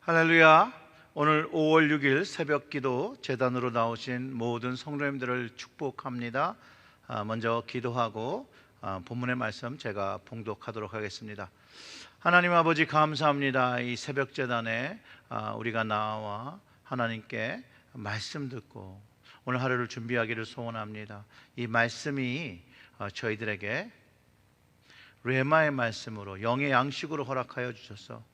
할렐루야. 오늘 5월 6일 새벽 기도 제단으로 나오신 모든 성도님들을 축복합니다. 먼저 기도하고 본문의 말씀 제가 봉독하도록 하겠습니다. 하나님 아버지, 감사합니다. 이 새벽 제단에 우리가 나와 하나님께 말씀 듣고 오늘 하루를 준비하기를 소원합니다. 이 말씀이 저희들에게 레마의 말씀으로 영의 양식으로 허락하여 주셔서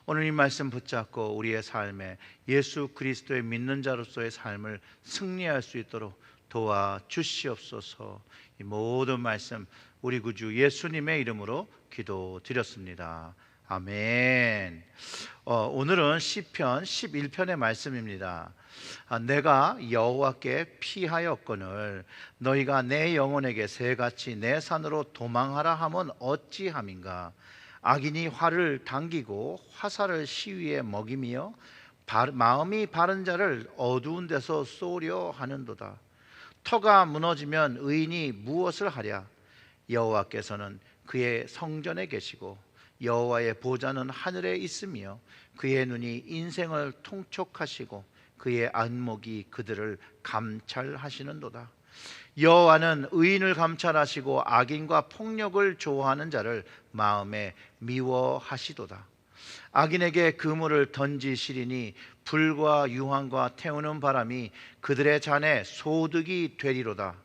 오늘 이 말씀 붙잡고 우리의 삶에 예수 그리스도의 믿는 자로서의 삶을 승리할 수 있도록 도와주시옵소서. 이 모든 말씀 우리 구주 예수님의 이름으로 기도드렸습니다. 아멘. 오늘은 시편 11편의 말씀입니다. 내가 여호와께 피하였거늘 너희가 내 영혼에게 새같이 내 산으로 도망하라 함은 어찌함인가. 악인이 활을 당기고 화살을 시위에 먹이며 마음이 바른 자를 어두운 데서 쏘려 하는도다. 터가 무너지면 의인이 무엇을 하랴. 여호와께서는 그의 성전에 계시고 여호와의 보좌는 하늘에 있으며 그의 눈이 인생을 통촉하시고 그의 안목이 그들을 감찰하시는도다. 여호와는 의인을 감찰하시고 악인과 폭력을 좋아하는 자를 마음에 미워하시도다. 악인에게 그물을 던지시리니 불과 유황과 태우는 바람이 그들의 잔에 소득이 되리로다.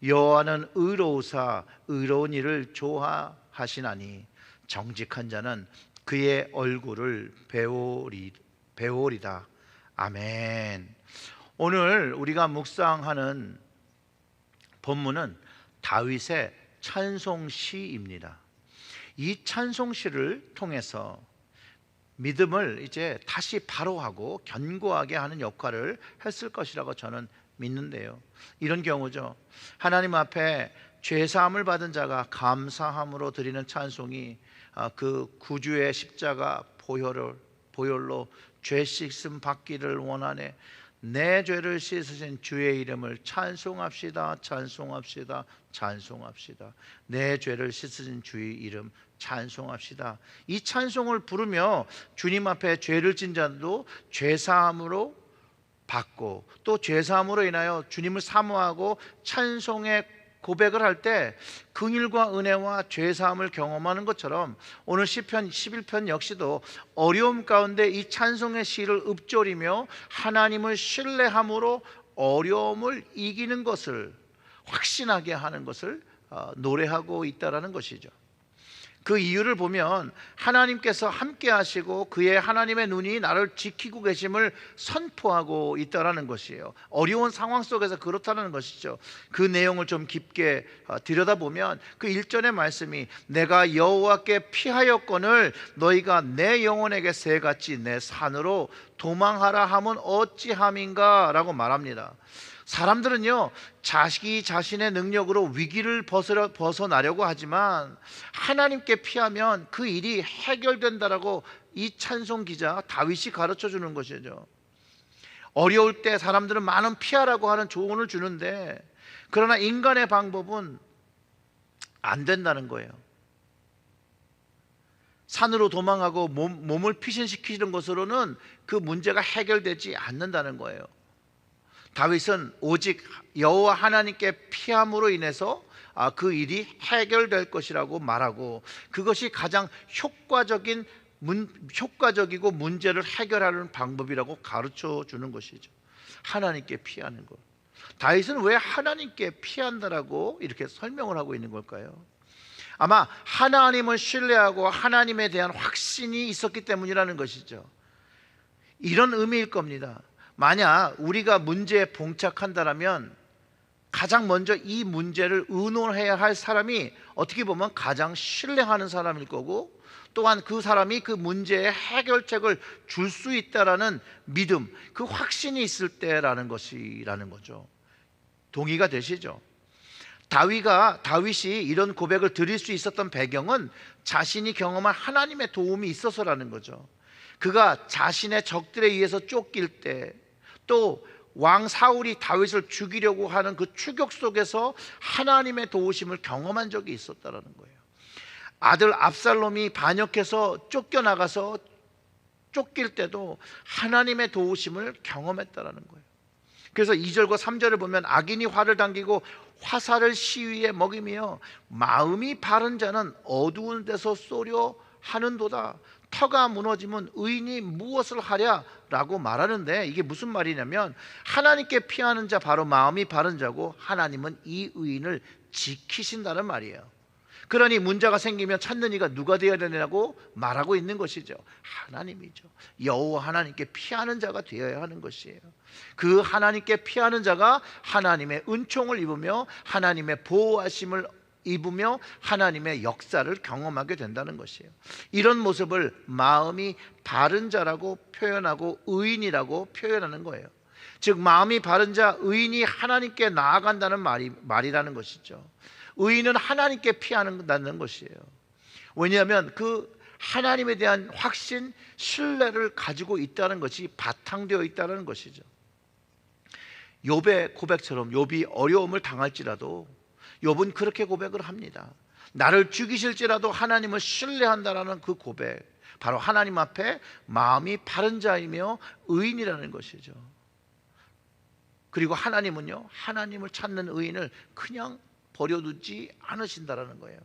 여호와는 의로우사 의로운 일을 좋아하시나니 정직한 자는 그의 얼굴을 배우리다. 아멘. 오늘 우리가 묵상하는 본문은 다윗의 찬송시입니다. 이 찬송시를 통해서 믿음을 이제 다시 바로하고 견고하게 하는 역할을 했을 것이라고 저는 믿는데요. 이런 경우죠. 하나님 앞에 죄사함을 받은 자가 감사함으로 드리는 찬송이 그 구주의 십자가 보혈로 죄 씻음 받기를 원하네. 내 죄를 씻으신 주의 이름을 찬송합시다. 찬송합시다. 찬송합시다. 내 죄를 씻으신 주의 이름 찬송합시다. 이 찬송을 부르며 주님 앞에 죄를 진 자도 죄사함으로 받고 또 죄사함으로 인하여 주님을 사모하고 찬송의 고백을 할 때 긍휼과 은혜와 죄사함을 경험하는 것처럼 오늘 시편 11편 역시도 어려움 가운데 이 찬송의 시를 읊조리며 하나님을 신뢰함으로 어려움을 이기는 것을 확신하게 하는 것을 노래하고 있다라는 것이죠. 그 이유를 보면 하나님께서 함께 하시고 그의 하나님의 눈이 나를 지키고 계심을 선포하고 있다는 것이에요. 어려운 상황 속에서 그렇다는 것이죠. 그 내용을 좀 깊게 들여다보면 그 1절의 말씀이 내가 여호와께 피하였거늘 너희가 내 영혼에게 새같이 내 산으로 도망하라 함은 어찌함인가 라고 말합니다. 사람들은요, 자식이 자신의 능력으로 위기를 벗어나려고 하지만 하나님께 피하면 그 일이 해결된다라고 이 찬송 기자 다윗이 가르쳐 주는 것이죠. 어려울 때 사람들은 많은 피하라고 하는 조언을 주는데 그러나 인간의 방법은 안 된다는 거예요. 산으로 도망하고 몸을 피신시키는 것으로는 그 문제가 해결되지 않는다는 거예요. 다윗은 오직 여호와 하나님께 피함으로 인해서 그 일이 해결될 것이라고 말하고 그것이 가장 효과적이고 문제를 해결하는 방법이라고 가르쳐 주는 것이죠. 하나님께 피하는 것. 다윗은 왜 하나님께 피한다라고 이렇게 설명을 하고 있는 걸까요? 아마 하나님을 신뢰하고 하나님에 대한 확신이 있었기 때문이라는 것이죠. 이런 의미일 겁니다. 만약 우리가 문제에 봉착한다면 가장 먼저 이 문제를 의논해야 할 사람이 어떻게 보면 가장 신뢰하는 사람일 거고 또한 그 사람이 그 문제의 해결책을 줄 수 있다라는 믿음, 그 확신이 있을 때라는 것이라는 거죠. 동의가 되시죠? 다윗이 이런 고백을 드릴 수 있었던 배경은 자신이 경험한 하나님의 도움이 있어서라는 거죠. 그가 자신의 적들에 의해서 쫓길 때 또 왕 사울이 다윗을 죽이려고 하는 그 추격 속에서 하나님의 도우심을 경험한 적이 있었다는 거예요. 아들 압살롬이 반역해서 쫓길 때도 하나님의 도우심을 경험했다라는 거예요. 그래서 2절과 3절을 보면 악인이 활을 당기고 화살을 시위에 먹이며 마음이 바른 자는 어두운 데서 쏘려 하는도다. 터가 무너지면 의인이 무엇을 하랴 라고 말하는데, 이게 무슨 말이냐면 하나님께 피하는 자 바로 마음이 바른 자고 하나님은 이 의인을 지키신다는 말이에요. 그러니 문제가 생기면 찾는 이가 누가 되어야 되냐고 말하고 있는 것이죠. 하나님이죠. 여호와 하나님께 피하는 자가 되어야 하는 것이에요. 그 하나님께 피하는 자가 하나님의 은총을 입으며 하나님의 보호하심을 입으며 하나님의 역사를 경험하게 된다는 것이에요. 이런 모습을 마음이 바른 자라고 표현하고 의인이라고 표현하는 거예요. 즉 마음이 바른 자, 의인이 하나님께 나아간다는 말이라는 것이죠. 의인은 하나님께 피한다는 것이에요. 왜냐하면 그 하나님에 대한 확신, 신뢰를 가지고 있다는 것이 바탕되어 있다는 것이죠. 욥의 고백처럼 욥이 어려움을 당할지라도 욥은 그렇게 고백을 합니다. 나를 죽이실지라도 하나님을 신뢰한다라는 그 고백, 바로 하나님 앞에 마음이 바른 자이며 의인이라는 것이죠. 그리고 하나님은요, 하나님을 찾는 의인을 그냥 버려두지 않으신다라는 거예요.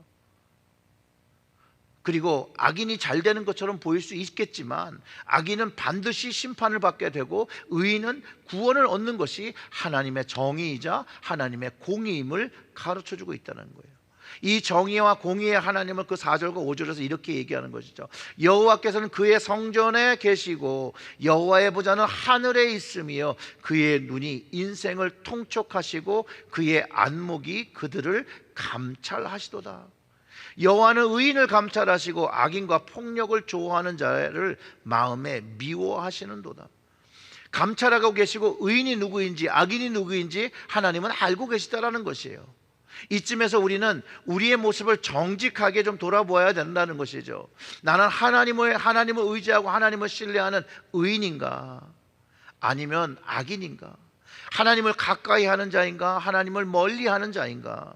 그리고 악인이 잘 되는 것처럼 보일 수 있겠지만 악인은 반드시 심판을 받게 되고 의인은 구원을 얻는 것이 하나님의 정의이자 하나님의 공의임을 가르쳐주고 있다는 거예요. 이 정의와 공의의 하나님을 그 4절과 5절에서 이렇게 얘기하는 것이죠. 여호와께서는 그의 성전에 계시고 여호와의 보좌는 하늘에 있으며 그의 눈이 인생을 통촉하시고 그의 안목이 그들을 감찰하시도다. 여호와는 의인을 감찰하시고 악인과 폭력을 좋아하는 자를 마음에 미워하시는도다. 감찰하고 계시고 의인이 누구인지 악인이 누구인지 하나님은 알고 계시다라는 것이에요. 이쯤에서 우리는 우리의 모습을 정직하게 좀 돌아보아야 된다는 것이죠. 나는 하나님을 의지하고 하나님을 신뢰하는 의인인가, 아니면 악인인가? 하나님을 가까이 하는 자인가, 하나님을 멀리 하는 자인가?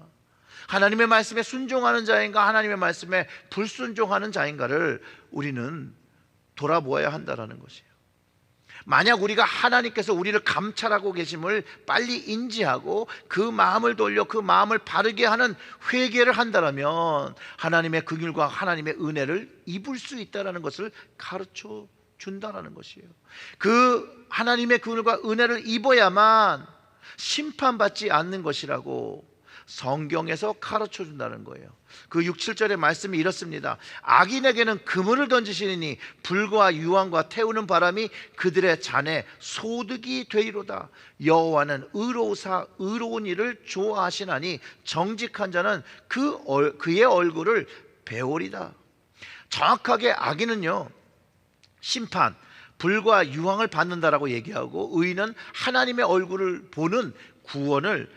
하나님의 말씀에 순종하는 자인가, 하나님의 말씀에 불순종하는 자인가를 우리는 돌아보아야 한다는 것이에요. 만약 우리가 하나님께서 우리를 감찰하고 계심을 빨리 인지하고 그 마음을 돌려 그 마음을 바르게 하는 회개를 한다면 하나님의 긍휼과 하나님의 은혜를 입을 수 있다는 것을 가르쳐 준다는 것이에요. 그 하나님의 긍휼과 은혜를 입어야만 심판받지 않는 것이라고 성경에서 가르쳐 준다는 거예요. 그 6, 7절의 말씀이 이렇습니다. 악인에게는 그물을 던지시니 불과 유황과 태우는 바람이 그들의 잔에 소득이 되리로다. 여호와는 의로운 일을 좋아하시나니 정직한 자는 그의 얼굴을 배우리다. 정확하게 악인은요, 심판, 불과 유황을 받는다라고 얘기하고 의인은 하나님의 얼굴을 보는 구원을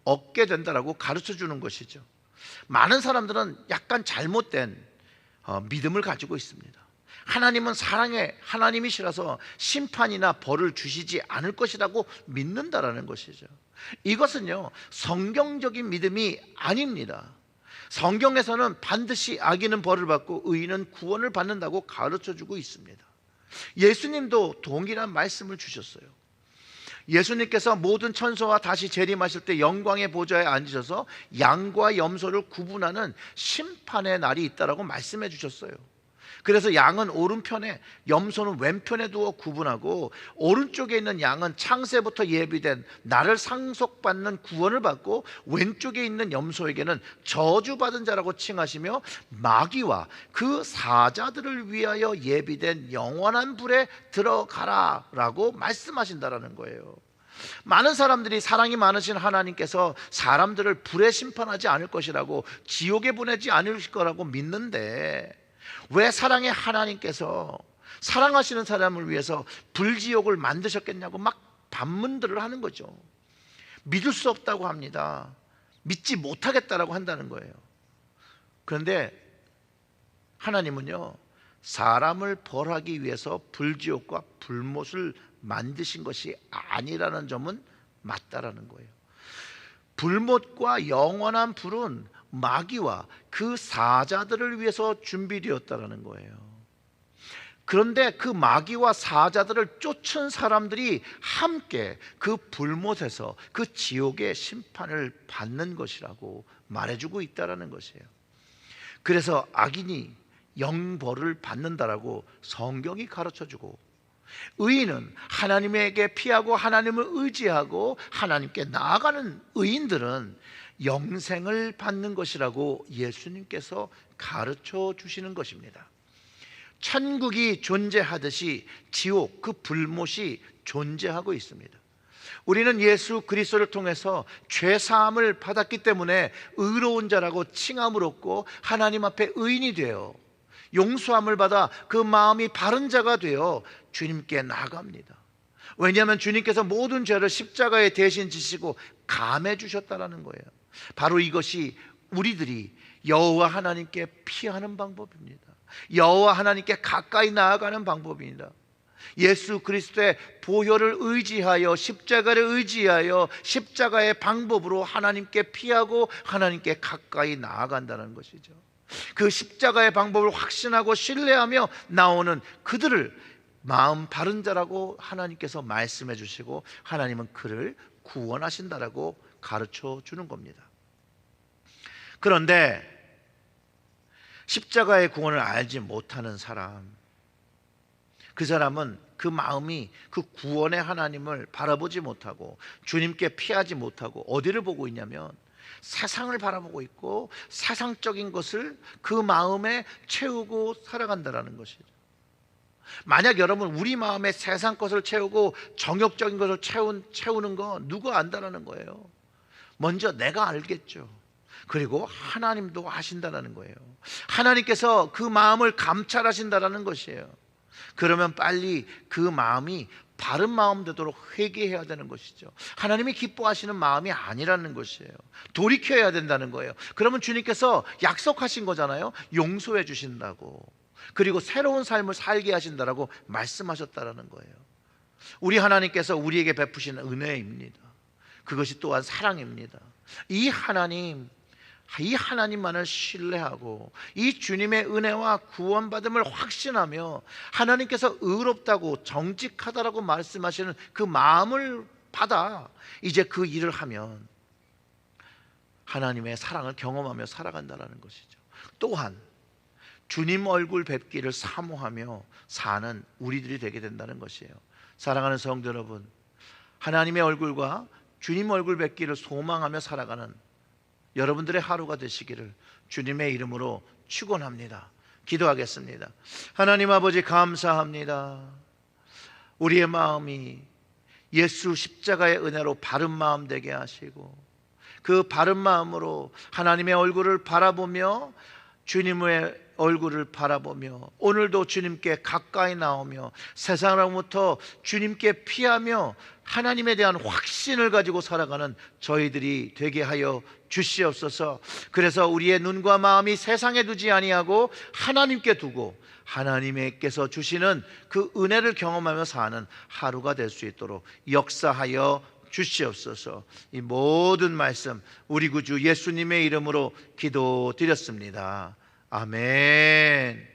얻게 된다라고 가르쳐 주는 것이죠. 많은 사람들은 약간 잘못된 믿음을 가지고 있습니다. 하나님은 사랑의 하나님이시라서 심판이나 벌을 주시지 않을 것이라고 믿는다라는 것이죠. 이것은요, 성경적인 믿음이 아닙니다. 성경에서는 반드시 악인은 벌을 받고 의인은 구원을 받는다고 가르쳐 주고 있습니다. 예수님도 동일한 말씀을 주셨어요. 예수님께서 모든 천사와 다시 재림하실 때 영광의 보좌에 앉으셔서 양과 염소를 구분하는 심판의 날이 있다라고 말씀해 주셨어요. 그래서 양은 오른편에, 염소는 왼편에 두어 구분하고 오른쪽에 있는 양은 창세부터 예비된 나를 상속받는 구원을 받고 왼쪽에 있는 염소에게는 저주받은 자라고 칭하시며 마귀와 그 사자들을 위하여 예비된 영원한 불에 들어가라 라고 말씀하신다라는 거예요. 많은 사람들이 사랑이 많으신 하나님께서 사람들을 불에 심판하지 않을 것이라고, 지옥에 보내지 않을 거라고 믿는데 왜 사랑의 하나님께서 사랑하시는 사람을 위해서 불지옥을 만드셨겠냐고 막 반문들을 하는 거죠. 믿을 수 없다고 합니다. 믿지 못하겠다라고 한다는 거예요. 그런데 하나님은요, 사람을 벌하기 위해서 불지옥과 불못을 만드신 것이 아니라는 점은 맞다라는 거예요. 불못과 영원한 불은 마귀와 그 사자들을 위해서 준비되었다라는 거예요. 그런데 그 마귀와 사자들을 쫓은 사람들이 함께 그 불못에서 그 지옥의 심판을 받는 것이라고 말해주고 있다는 것이에요. 그래서 악인이 영벌을 받는다라고 성경이 가르쳐주고, 의인은 하나님에게 피하고 하나님을 의지하고 하나님께 나아가는 의인들은 영생을 받는 것이라고 예수님께서 가르쳐 주시는 것입니다. 천국이 존재하듯이 지옥, 그 불못이 존재하고 있습니다. 우리는 예수 그리스도를 통해서 죄사함을 받았기 때문에 의로운 자라고 칭함을 얻고 하나님 앞에 의인이 되어 용서함을 받아 그 마음이 바른 자가 되어 주님께 나아갑니다. 왜냐하면 주님께서 모든 죄를 십자가에 대신 지시고 감해 주셨다는 거예요. 바로 이것이 우리들이 여호와 하나님께 피하는 방법입니다. 여호와 하나님께 가까이 나아가는 방법입니다. 예수 그리스도의 보혈을 의지하여 십자가를 의지하여 십자가의 방법으로 하나님께 피하고 하나님께 가까이 나아간다는 것이죠. 그 십자가의 방법을 확신하고 신뢰하며 나오는 그들을 마음 바른 자라고 하나님께서 말씀해 주시고 하나님은 그를 구원하신다라고 가르쳐 주는 겁니다. 그런데 십자가의 구원을 알지 못하는 사람, 그 사람은 그 마음이 그 구원의 하나님을 바라보지 못하고 주님께 피하지 못하고 어디를 보고 있냐면 세상을 바라보고 있고 세상적인 것을 그 마음에 채우고 살아간다는 것이죠. 만약 여러분 우리 마음에 세상 것을 채우고 정욕적인 것을 채우는 거 누가 안다라는 거예요? 먼저 내가 알겠죠. 그리고 하나님도 하신다는 거예요. 하나님께서 그 마음을 감찰하신다는 것이에요. 그러면 빨리 그 마음이 바른 마음 되도록 회개해야 되는 것이죠. 하나님이 기뻐하시는 마음이 아니라는 것이에요. 돌이켜야 된다는 거예요. 그러면 주님께서 약속하신 거잖아요. 용서해 주신다고, 그리고 새로운 삶을 살게 하신다라고 말씀하셨다라는 거예요. 우리 하나님께서 우리에게 베푸시는 은혜입니다. 그것이 또한 사랑입니다. 이 하나님만을 신뢰하고 이 주님의 은혜와 구원받음을 확신하며 하나님께서 의롭다고 정직하다라고 말씀하시는 그 마음을 받아 이제 그 일을 하면 하나님의 사랑을 경험하며 살아간다는 것이죠. 또한 주님 얼굴 뵙기를 사모하며 사는 우리들이 되게 된다는 것이에요. 사랑하는 성도 여러분, 하나님의 얼굴과 주님 얼굴 뵙기를 소망하며 살아가는 여러분들의 하루가 되시기를 주님의 이름으로 축원합니다. 기도하겠습니다. 하나님 아버지, 감사합니다. 우리의 마음이 예수 십자가의 은혜로 바른 마음 되게 하시고 그 바른 마음으로 하나님의 얼굴을 바라보며 주님의 얼굴을 바라보며 오늘도 주님께 가까이 나오며 세상으로부터 주님께 피하며 하나님에 대한 확신을 가지고 살아가는 저희들이 되게 하여 주시옵소서. 그래서 우리의 눈과 마음이 세상에 두지 아니하고 하나님께 두고 하나님께서 주시는 그 은혜를 경험하며 사는 하루가 될 수 있도록 역사하여 주시옵소서. 이 모든 말씀 우리 구주 예수님의 이름으로 기도드렸습니다. 아멘.